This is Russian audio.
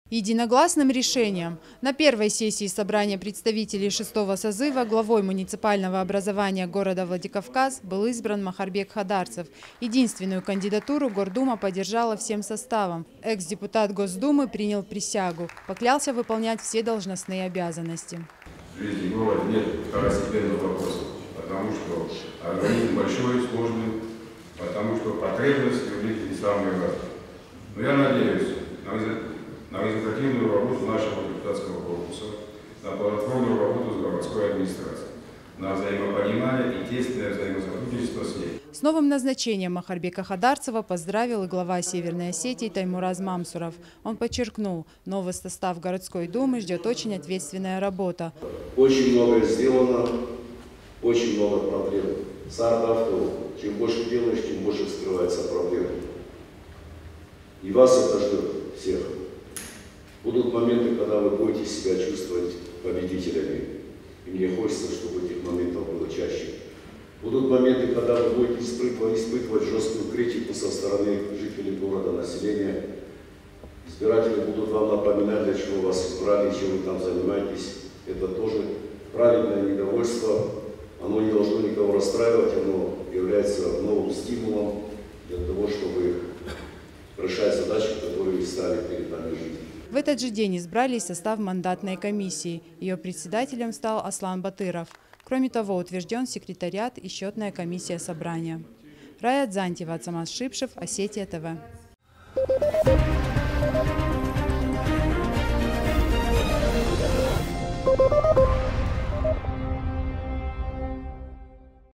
Единогласным решением на первой сессии собрания представителей 6-го созыва главой муниципального образования города Владикавказ был избран Махарбек Хадарцев. Единственную кандидатуру Гордума поддержала всем составом. Экс-депутат Госдумы принял присягу, поклялся выполнять все должностные обязанности. В жизни города нет второстепенного вопроса, потому что организм большой и сложный, потому что потребности у них не самые важные. Но я надеюсь на результативную работу нашего депутатского корпуса, на плодотворную работу с городской администрацией, на взаимопонимание и тесное взаимосотрудничество с ней. С новым назначением Махарбека Хадарцева поздравил и глава Северной Осетии Таймураз Мамсуров. Он подчеркнул, новый состав городской думы ждет очень ответственная работа. Очень многое сделано, очень много проблем. Саратов, чем больше делаешь, тем больше скрывается проблема. И вас это ждет всех. Будут моменты, когда вы будете себя чувствовать победителями. И мне хочется, чтобы этих моментов было чаще. Будут моменты, когда вы будете испытывать жесткую критику со стороны жителей города, населения. Избиратели будут вам напоминать, для чего вас избрали, чем вы там занимаетесь. Это тоже правильное недовольство. Оно не должно никого расстраивать, оно является новым стимулом для того, чтобы решать задачи, которые ставят перед нами жители. В этот же день избрали состав мандатной комиссии. Ее председателем стал Аслан Батыров. Кроме того, утвержден секретариат и счетная комиссия собрания. Рая Дзантьева, Ацамаз Шипшев, Осетия ТВ.